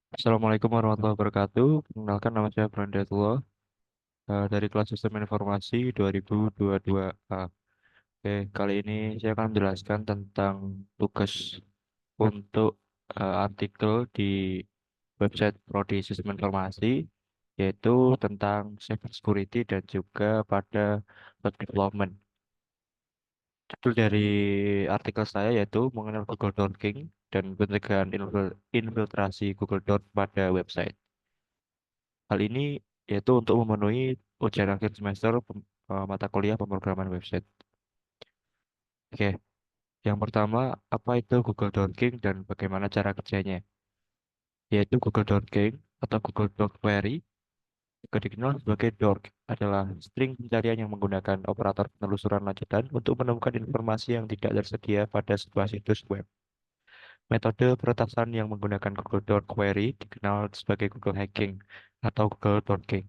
Assalamualaikum warahmatullahi wabarakatuh. Perkenalkan nama saya Brandatullah dari kelas Sistem Informasi 2022A. Oke, kali ini saya akan menjelaskan tentang tugas untuk artikel di website Prodi Sistem Informasi, yaitu tentang cyber security dan juga pada web development. Judul dari artikel saya yaitu mengenal Google Dorking dan pencegahan infiltrasi Google Dork pada website. Hal ini yaitu untuk memenuhi ujian akhir semester mata kuliah pemrograman website. Oke, yang pertama, apa itu Google Dorking dan bagaimana cara kerjanya? Yaitu Google Dorking atau Google Dork Query, juga dikenal sebagai Dork, adalah string pencarian yang menggunakan operator penelusuran lanjutan untuk menemukan informasi yang tidak tersedia pada sebuah situs web. Metode peretasan yang menggunakan Google Dork Query dikenal sebagai Google Hacking atau Google Dorking.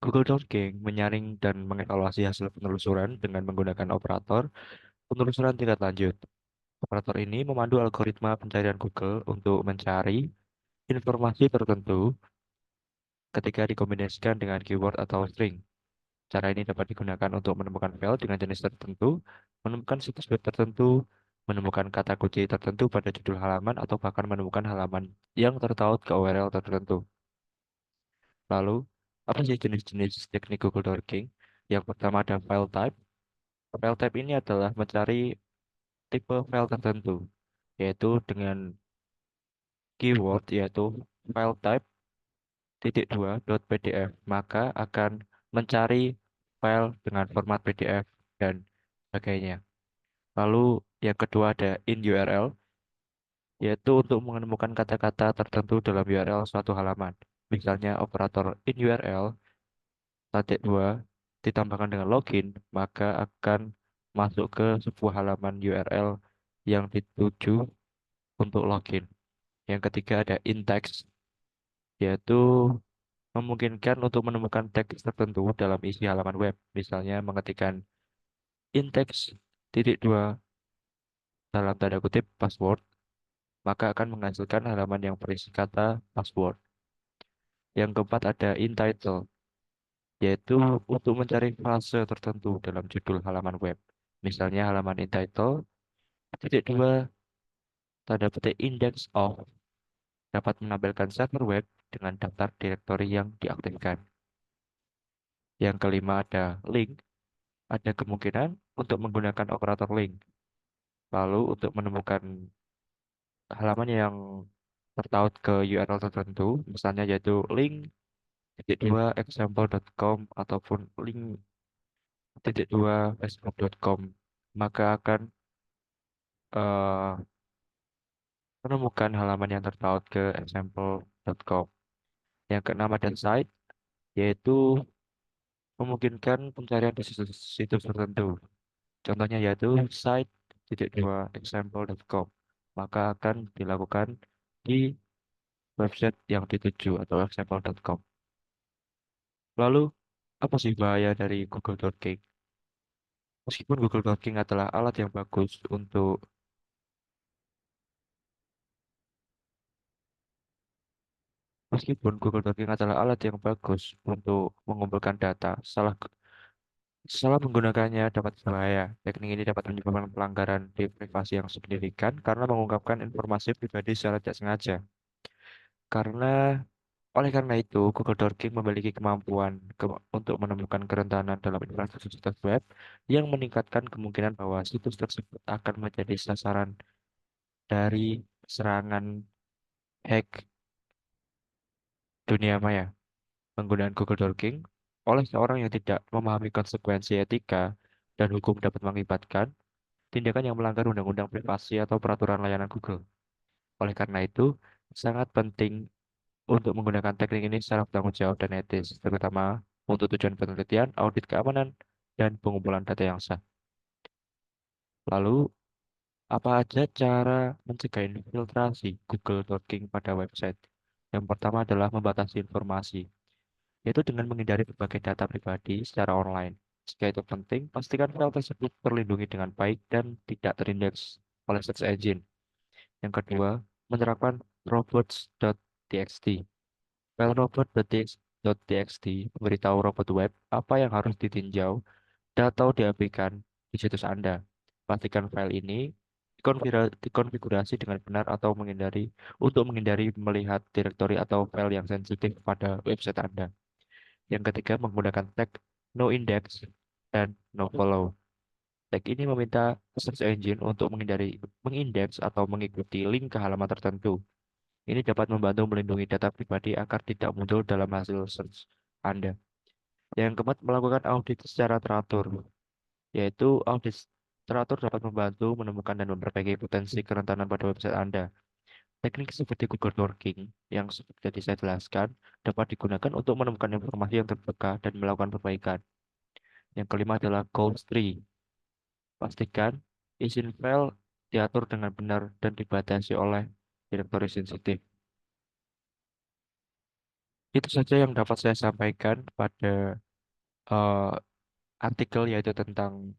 Google Dorking menyaring dan mengevaluasi hasil penelusuran dengan menggunakan operator penelusuran tingkat lanjut. Operator ini memandu algoritma pencarian Google untuk mencari informasi tertentu ketika dikombinasikan dengan keyword atau string. Cara ini dapat digunakan untuk menemukan file dengan jenis tertentu, menemukan situs web tertentu, menemukan kata kunci tertentu pada judul halaman, atau bahkan menemukan halaman yang tertaut ke URL tertentu. Lalu, apa sih jenis-jenis teknik Google Dorking? Yang pertama ada file type. File type ini adalah mencari tipe file tertentu, yaitu dengan keyword yaitu file type titik dua dot PDF, maka akan mencari file dengan format PDF dan sebagainya. Lalu yang kedua ada in URL, yaitu untuk menemukan kata-kata tertentu dalam URL suatu halaman. Misalnya operator in URL titik dua ditambahkan dengan login, maka akan masuk ke sebuah halaman URL yang dituju untuk login. Yang ketiga ada in-text, yaitu memungkinkan untuk menemukan teks tertentu dalam isi halaman web. Misalnya mengetikkan in-text titik dua dalam tanda kutip password, maka akan menghasilkan halaman yang berisi kata password. Yang keempat ada in-title, yaitu untuk mencari frase tertentu dalam judul halaman web. Misalnya halaman in-title titik dua tanda petik index of dapat menampilkan server web dengan daftar direktori yang diaktifkan. Yang kelima ada link, ada kemungkinan untuk menggunakan operator link. Lalu untuk menemukan halaman yang tertaut ke URL tertentu, misalnya yaitu link titik dua example.com ataupun link titik dua facebook.com, maka akan eh, menemukan halaman yang tertaut ke example.com. Yang keenam ada site, yaitu memungkinkan pencarian di situs tertentu. Contohnya yaitu site titik dua example.com, maka akan dilakukan di website yang dituju atau example.com. Lalu, apa sih bahaya dari Google Dorking? Meskipun Google Dorking adalah alat yang bagus untuk Meskipun Google Dorking adalah alat yang bagus untuk mengumpulkan data, salah menggunakannya dapat berbahaya. Teknik ini dapat menyebabkan pelanggaran di privasi yang signifikan karena mengungkapkan informasi pribadi secara tidak sengaja. Karena Oleh karena itu, Google Dorking memiliki kemampuan untuk menemukan kerentanan dalam infrastruktur situs web yang meningkatkan kemungkinan bahwa situs tersebut akan menjadi sasaran dari serangan hack dunia maya. Penggunaan Google Dorking oleh seorang yang tidak memahami konsekuensi etika dan hukum dapat mengakibatkan tindakan yang melanggar undang-undang privasi atau peraturan layanan Google. Oleh karena itu, sangat penting untuk menggunakan teknik ini secara bertanggung jawab dan etis, terutama untuk tujuan penelitian, audit keamanan, dan pengumpulan data yang sah. Lalu, apa aja cara mencegah infiltrasi Google Dorking pada website? Yang pertama adalah membatasi informasi, yaitu dengan menghindari berbagai data pribadi secara online. Jika itu penting, pastikan file tersebut terlindungi dengan baik dan tidak terindeks oleh search engine. Yang kedua, menerapkan robots.txt. File robot.txt memberitahu robot web apa yang harus ditinjau dan atau diabaikan di situs Anda. Pastikan file ini dikonfigurasi dengan benar atau menghindari melihat direktori atau file yang sensitif pada website Anda. Yang ketiga, menggunakan tag no index dan no follow. Tag ini meminta search engine untuk mengindeks atau mengikuti link ke halaman tertentu. Ini dapat membantu melindungi data pribadi agar tidak muncul dalam hasil search Anda. Yang keempat, melakukan audit secara teratur, yaitu audit teratur dapat membantu menemukan dan memperbaiki potensi kerentanan pada website Anda. Teknik seperti Google Dorking yang seperti tadi saya jelaskan dapat digunakan untuk menemukan informasi yang terbuka dan melakukan perbaikan. Yang kelima adalah Goals 3. Pastikan izin file diatur dengan benar dan dibatasi oleh direktori sensitif. Itu saja yang dapat saya sampaikan pada eh, artikel yaitu tentang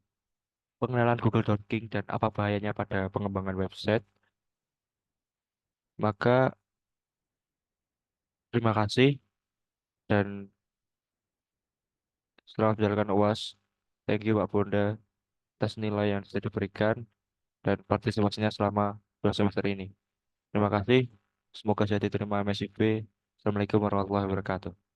pengenalan Google Docking dan apa bahayanya pada pengembangan website. Maka terima kasih dan selamat menjalankan UAS. Thank you Pak Bonda atas nilai yang sudah diberikan dan partisipasinya selama 2 semester ini. Terima kasih. Semoga saya diterima MSIP. Assalamualaikum warahmatullahi wabarakatuh.